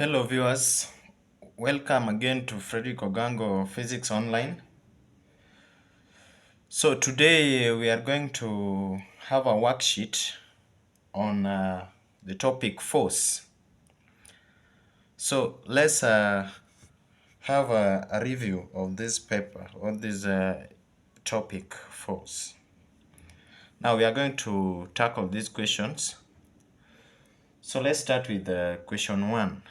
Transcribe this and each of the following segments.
Hello viewers, welcome again to Frederick Ogango Physics Online. So today we are going to have a worksheet on the topic force. So let's have a review of this paper or this topic force. Now we are going to tackle these questions. So let's start with question 1.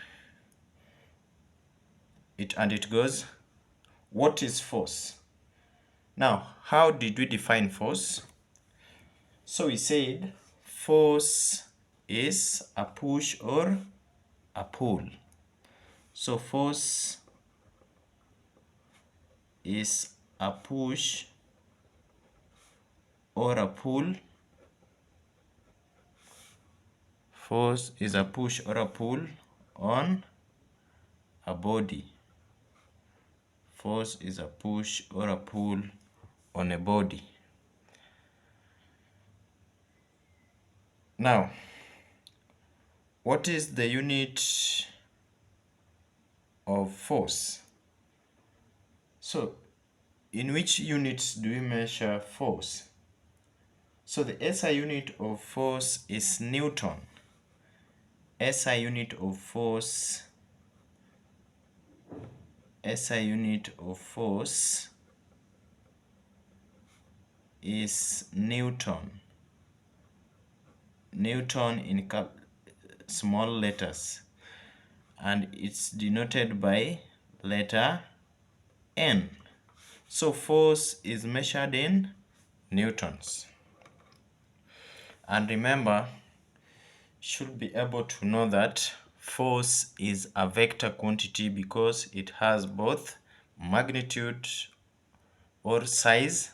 It goes, what is force? Now, how did we define force? So we said force is a push or a pull. So force is a push or a pull. Force is a push or a pull on a body. Force is a push or a pull on a body. Now, what is the unit of force? So, in which units do we measure force? So the SI unit of force is Newton. SI unit of force is Newton. Newton in small letters, and it's denoted by letter N. So force is measured in newtons. And remember, should be able to know that force is a vector quantity because it has both magnitude or size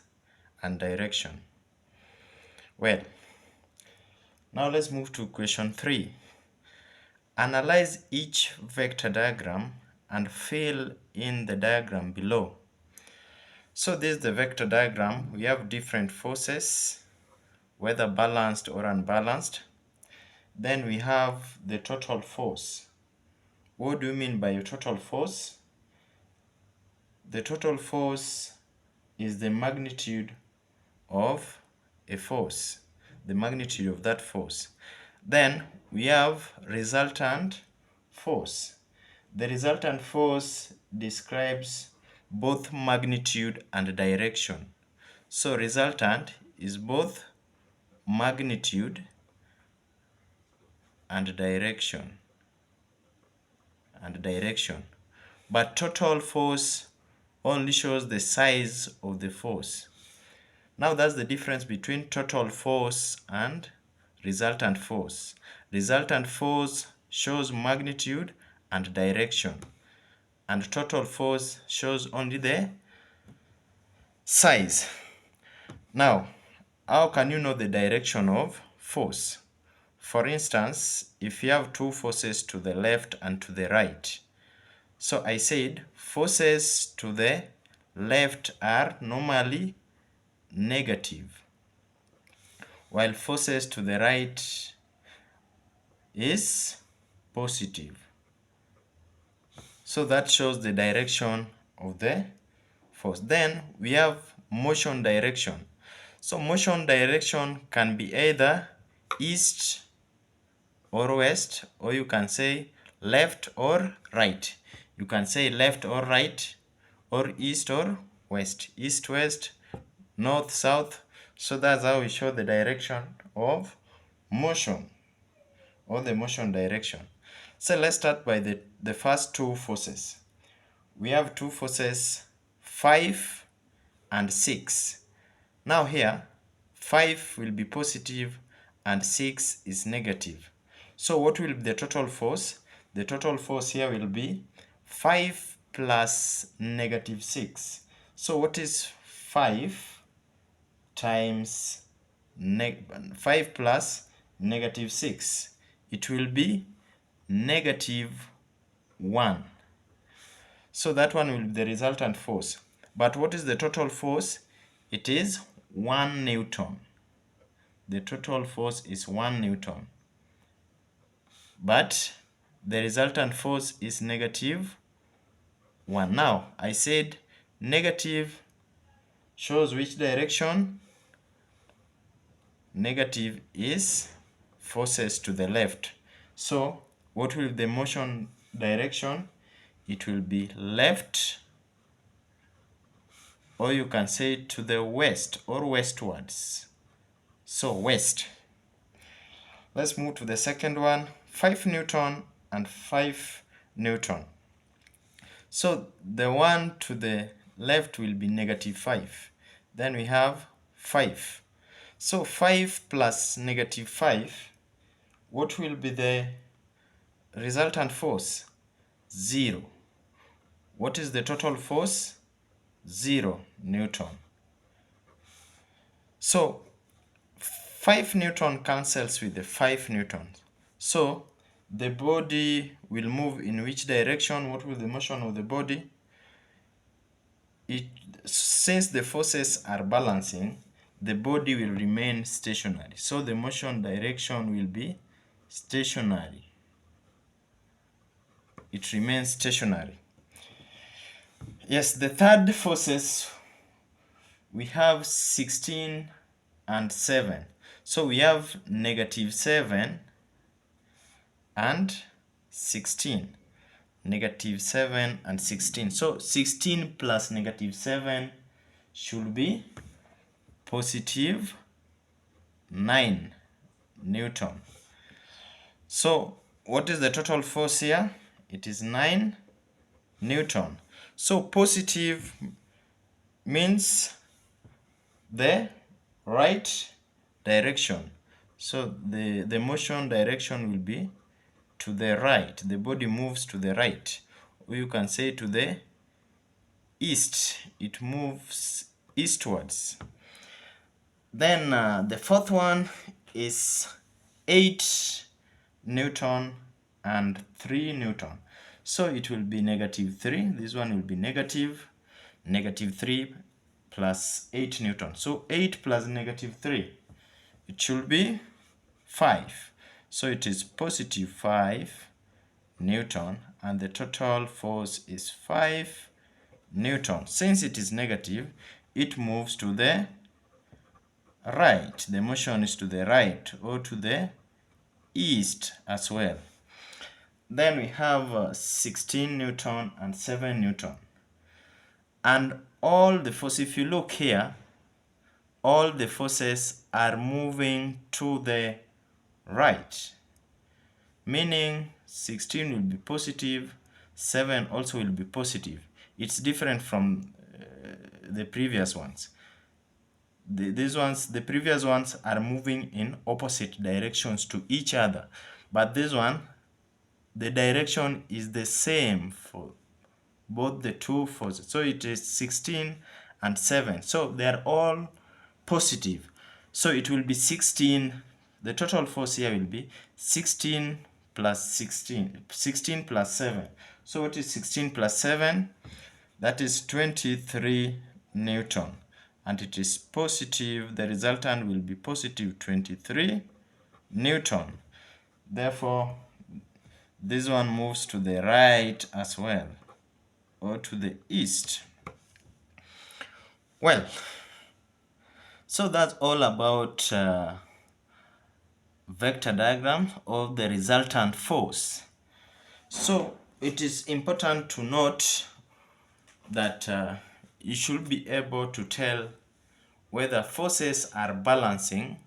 and direction. Well, now let's move to question 3. Analyze each vector diagram and fill in the diagram below. So this is the vector diagram. We have different forces, whether balanced or unbalanced. Then we have the total force. What do you mean by a total force? The total force is the magnitude of a force, the magnitude of that force. Then we have resultant force. The resultant force describes both magnitude and direction. So resultant is both magnitude and direction. But total force only shows the size of the force. Now that's the difference between total force and resultant force. Resultant force shows magnitude and direction, and total force shows only the size. Now, how can you know the direction of force? For instance, if you have two forces to the left and to the right. So I said forces to the left are normally negative, while forces to the right is positive. So that shows the direction of the force. Then we have motion direction. So motion direction can be either east or west, or you can say left or right. You can say left or right, or east or west, east, west, north, south. So that's how we show the direction of motion, or the motion direction. So let's start by the first two forces. We have two forces, 5 and 6. Now here, 5 will be positive and 6 is negative. So what will be the total force? The total force here will be 5 plus negative 6. So what is 5 times 5 plus negative 6? It will be negative 1. So that one will be the resultant force. But what is the total force? It is 1 Newton. The total force is 1 Newton. But the resultant force is negative 1. Now, I said negative shows which direction? Negative is forces to the left. So, what will the motion direction? It will be left, or you can say to the west or westwards. So, west. Let's move to the second one. 5 Newton and 5 Newton. So the one to the left will be negative 5. Then we have 5. So 5 plus negative 5, what will be the resultant force? 0. What is the total force? 0 Newton. So 5 Newton cancels with the 5 Newton. So the body will move in which direction? What will the motion of the body? Since the forces are balancing, the body will remain stationary. So the motion direction will be stationary. It remains stationary. Yes, the third forces, we have 16 and 7. So we have negative 7 and 16. Negative 7 and 16. So 16 plus negative 7 should be positive 9 Newton. So what is the total force here? It is 9 Newton. So positive means the right direction. So the motion direction will be to the right. The body moves to the right. Or you can say to the east. It moves eastwards. Then the fourth one is 8 Newton and 3 Newton. So it will be negative 3. This one will be negative 3 plus 8 Newton. So 8 plus negative 3, it should be 5. So it is positive 5 Newton, and the total force is 5 Newton. Since it is negative, it moves to the right. The motion is to the right or to the east as well. Then we have 16 Newton and 7 Newton. And all the forces, if you look here, all the forces are moving to the right. Meaning 16 will be positive, 7 also will be positive. It's different from the previous ones. The previous ones are moving in opposite directions to each other. But this one, the direction is the same for both the two forces. So it is 16 and 7. So they are all positive. So it will be 16. The total force here will be 16 plus 16. 16 plus 7. So what is 16 plus 7? That is 23 Newton. And it is positive. The resultant will be positive 23 Newton. Therefore, this one moves to the right as well, or to the east. Well, so that's all about vector diagram of the resultant force. So it is important to note that you should be able to tell whether forces are balancing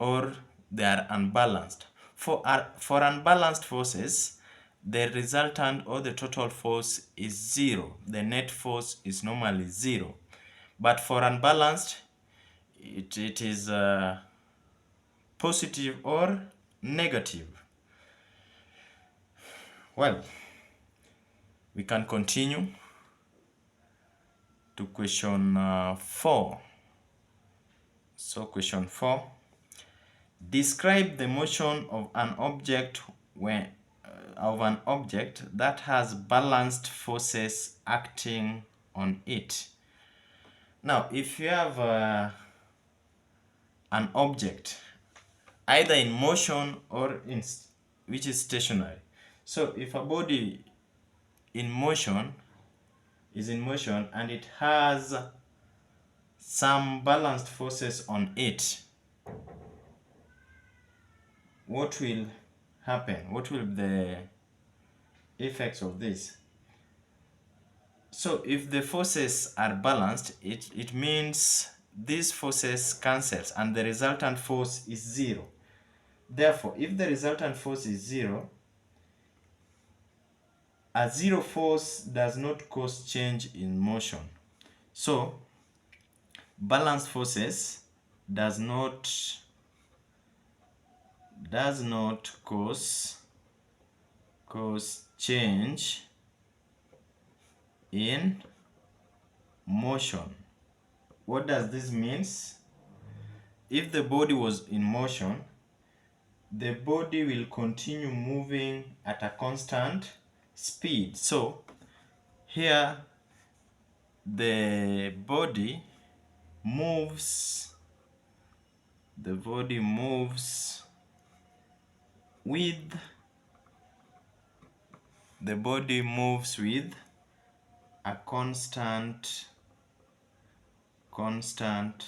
or they are unbalanced. For unbalanced forces, the resultant or the total force is 0. The net force is normally 0. But for unbalanced, it is positive or negative. Well, we can continue to question 4. So question 4. Describe the motion of an object that has balanced forces acting on it. Now, if you have an object either in motion or which is stationary. So if a body in motion is in motion and it has some balanced forces on it, what will happen? What will be the effects of this? So if the forces are balanced, it means these forces cancels and the resultant force is zero. Therefore, if the resultant force is zero, a zero force does not cause change in motion. So balanced forces does not cause change in motion. What does this means? If the body was in motion, the body will continue moving at a constant speed. So here the body moves with a constant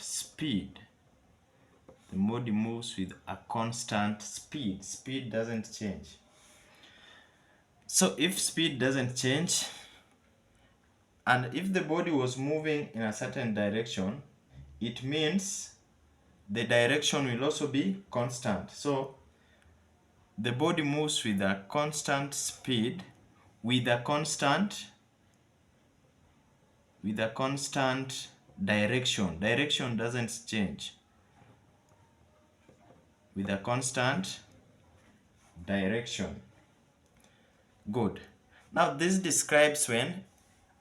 speed. The body moves with a constant speed. Speed doesn't change. So if speed doesn't change, and if the body was moving in a certain direction, it means the direction will also be constant. So the body moves with a constant speed, with a constant direction. Direction doesn't change. With a constant direction. Good. Now this describes when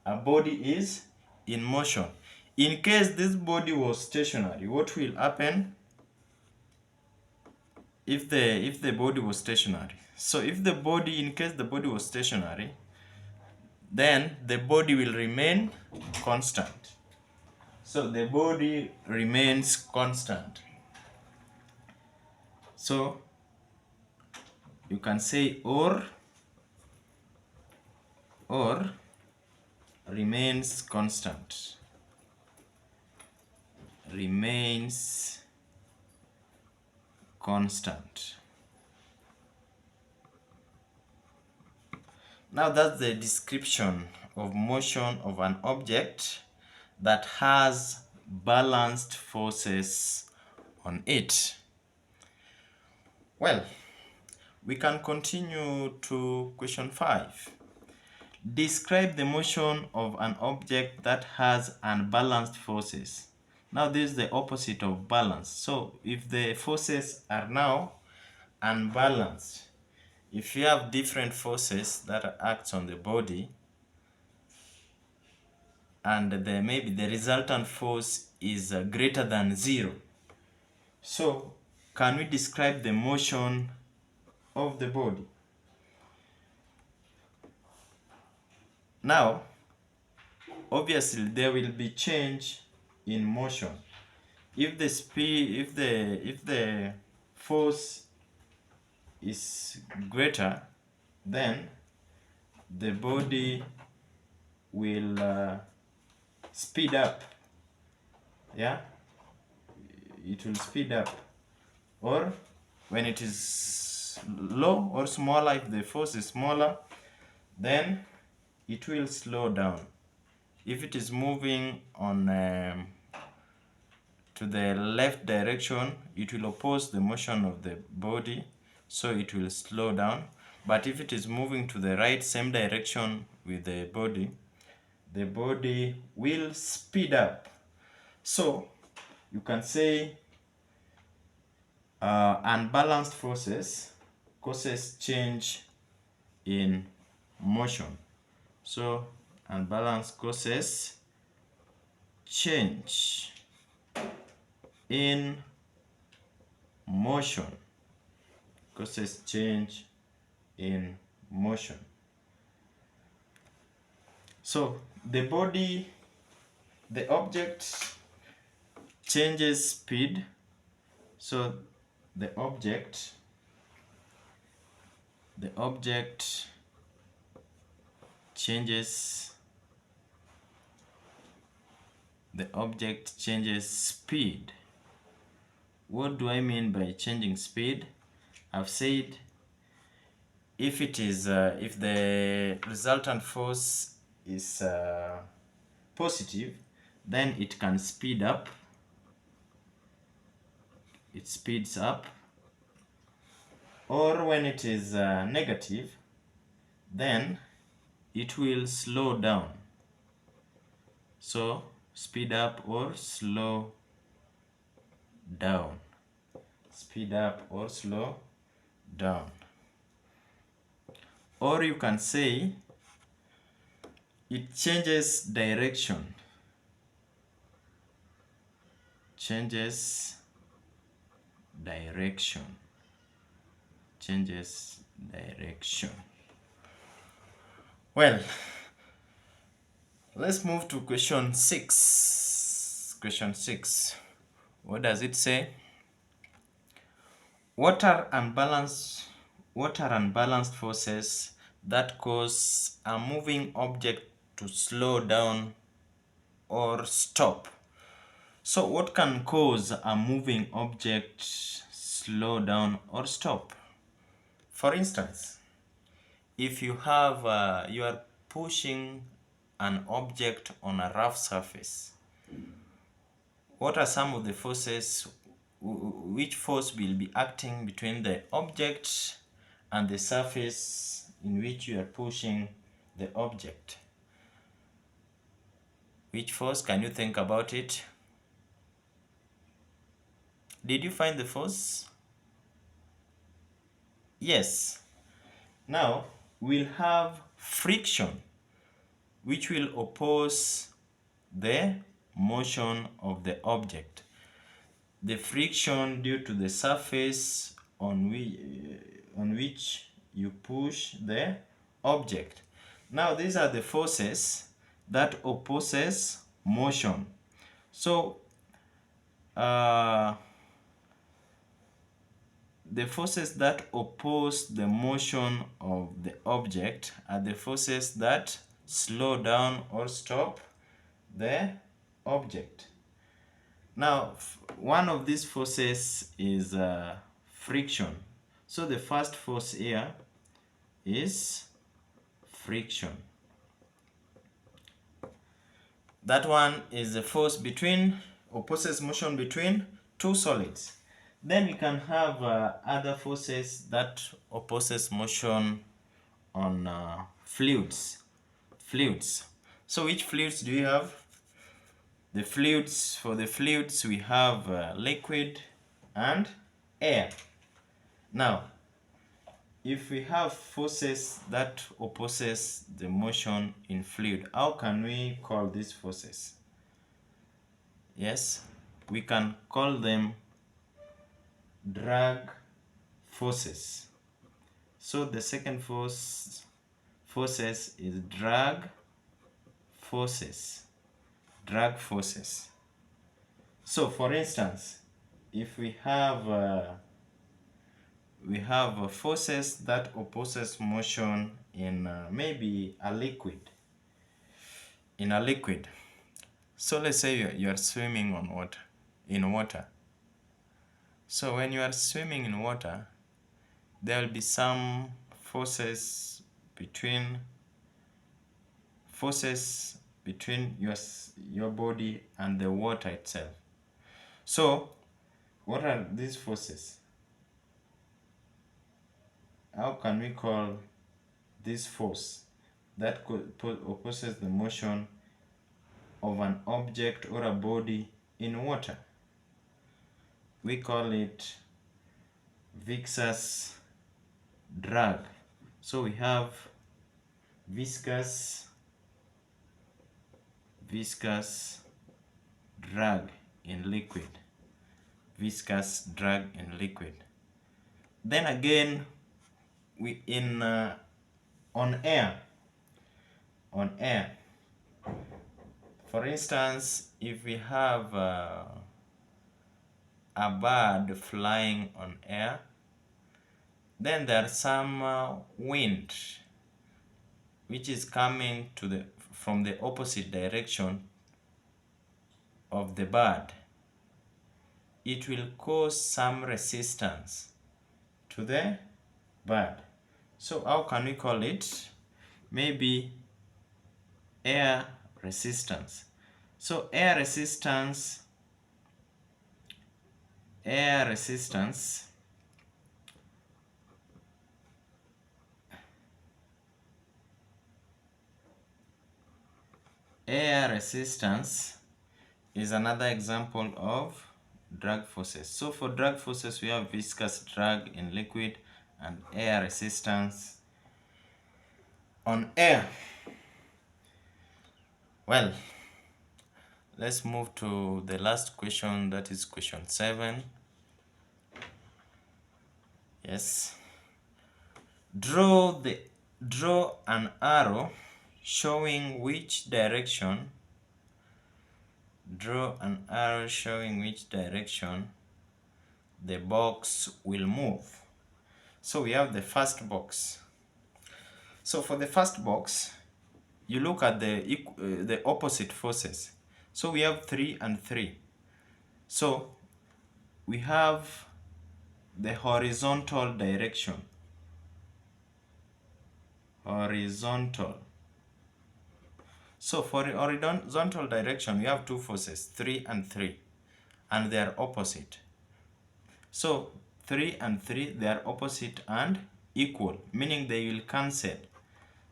a body is in motion. In case this body was stationary, what will happen if the body was stationary? So if the body, in case the body was stationary, then the body will remain constant. So the body remains constant. So you can say or remains constant. Remains constant. Now that's the description of motion of an object that has balanced forces on it. Well, we can continue to question 5. Describe the motion of an object that has unbalanced forces. Now this is the opposite of balance. So if the forces are now unbalanced, if you have different forces that act on the body, and maybe the resultant force is greater than 0. So can we describe the motion of the body? Now, obviously there will be change in motion. If the speed, if the force is greater, then the body will speed up. Yeah, it will speed up. Or when it is low or smaller, if the force is smaller, then it will slow down. If it is moving on to the left direction, it will oppose the motion of the body, so it will slow down. But if it is moving to the right, same direction with the body will speed up. So you can say unbalanced forces causes change in motion. So unbalanced causes change in motion. Causes change in motion. So the object changes speed. So the object changes speed. What do I mean by changing speed? I've said if the resultant force is positive, then it can speed up. It speeds up. Or when it is negative, then it will slow down. So speed up or slow down. Speed up or slow down. Or you can say it changes direction. Changes direction. Changes direction. Well, let's move to question 6. Question 6. What does it say? What are unbalanced forces that cause a moving object to slow down or stop? So what can cause a moving object slow down or stop? For instance, if you have you are pushing an object on a rough surface, what are some of the forces? Which force will be acting between the object and the surface in which you are pushing the object? Which force? Can you think about it? Did you find the force? Yes. Now we'll have friction, which will oppose the motion of the object. The friction due to the surface on which you push the object. Now these are the forces that opposes motion. So the forces that oppose the motion of the object are the forces that slow down or stop the object. Now, one of these forces is friction. So the first force here is friction. That one is the force opposes motion between two solids. Then we can have other forces that opposes motion on fluids. So which fluids do we have? For the fluids we have liquid and air. Now, if we have forces that opposes the motion in fluid, how can we call these forces? Yes, we can call them drag forces. So the second forces is drag forces. So for instance, if we have forces that opposes motion in maybe a liquid. So let's say you are swimming in water. So when you are swimming in water, there will be some forces between your body and the water itself. So what are these forces? How can we call this force that opposes the motion of an object or a body in water? We call it viscous drag. So we have viscous drag in liquid. Then again, on air. For instance, if we have a bird flying on air, then there's some wind which is coming from the opposite direction of the bird, it will cause some resistance to the bird. So how can we call it? Maybe air resistance. So air resistance is another example of drag forces. So for drag forces, we have viscous drag in liquid and air resistance on air. Well, let's move to the last question, that is question 7. Yes. Draw an arrow showing which direction the box will move. So we have the first box. So for the first box, you look at the opposite forces. So we have 3 and 3. So we have the horizontal direction. So for the horizontal direction, we have 2 forces, 3 and 3, and they are opposite. So 3 and 3, they are opposite and equal, meaning they will cancel.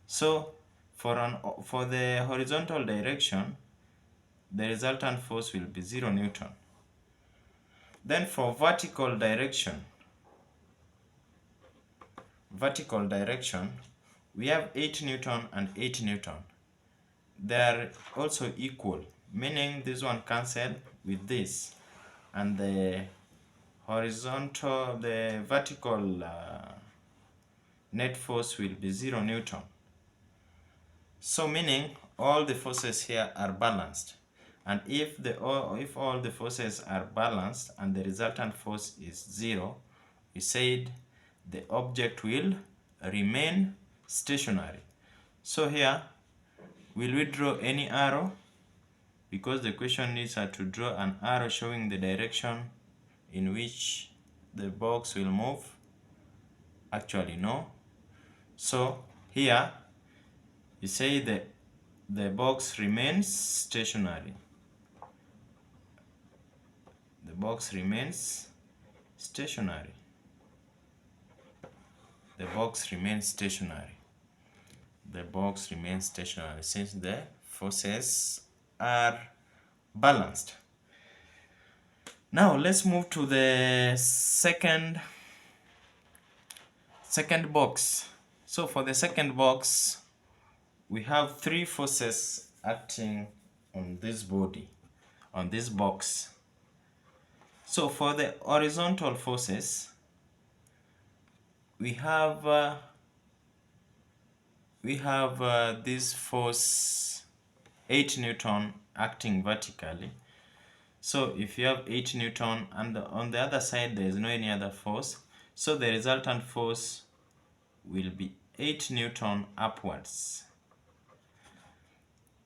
So for the horizontal direction, the resultant force will be 0 Newton. Then for vertical direction, we have 8 Newton and 8 Newton. They are also equal, meaning this one cancel with this, and the vertical net force will be 0 Newton. So meaning all the forces here are balanced, and if all the forces are balanced and the resultant force is 0, we said the object will remain stationary. So here, will we draw any arrow? Because the question needs us to draw an arrow showing the direction in which the box will move. Actually, no. So here, you say that the box remains stationary. The box remains stationary. The box remains stationary. The box remains stationary since the forces are balanced. Now let's move to the second box. So for the second box, we have 3 forces acting on this body, on this box. So for the horizontal forces, we have this force 8 Newton acting vertically. So if you have 8 Newton and on the other side there is no any other force, so the resultant force will be 8 Newton upwards.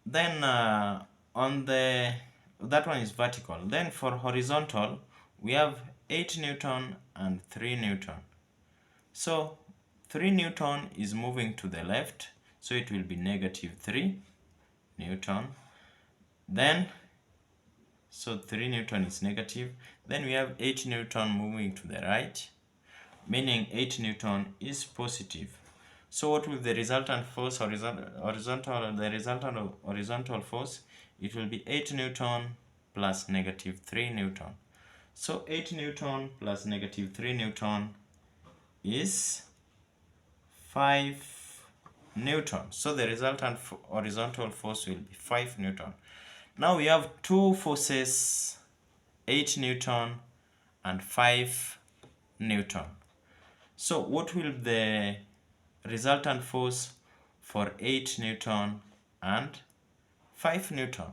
Then that one is vertical. Then for horizontal, we have 8 Newton and 3 Newton. So 3 Newton is moving to the left, so it will be negative 3 Newton. Then, so 3 Newton is negative. Then we have 8 Newton moving to the right, meaning 8 Newton is positive. So what will the resultant force, horizontal force? It will be 8 Newton plus negative 3 Newton. So 8 Newton plus negative 3 Newton is 5 Newton. So the resultant horizontal force will be 5 Newton. Now we have 2 forces, 8 Newton and 5 Newton. So what will the resultant force for 8 Newton and 5 Newton?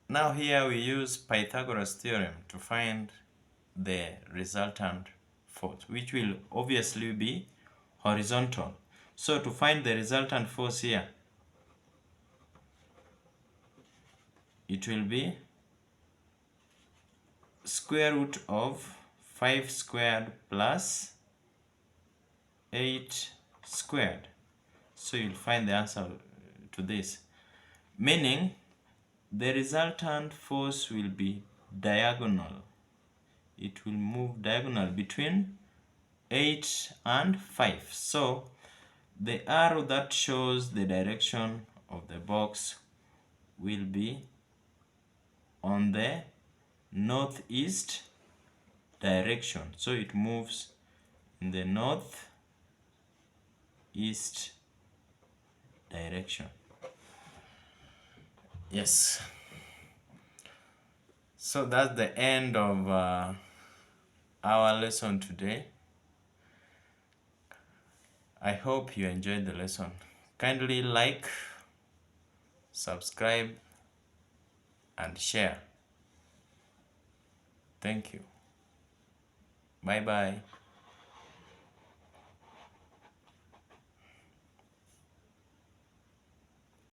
Now here we use Pythagoras theorem to find the resultant force, which will obviously be horizontal. So to find the resultant force here, it will be square root of 5 squared plus 8 squared. So you'll find the answer to this, meaning the resultant force will be diagonal. It will move diagonal between 8 and 5. So the arrow that shows the direction of the box will be on the northeast direction. So it moves in the northeast direction. Yes. So that's the end of our lesson today. I hope you enjoyed the lesson. Kindly like, subscribe, and share. Thank you. Bye bye.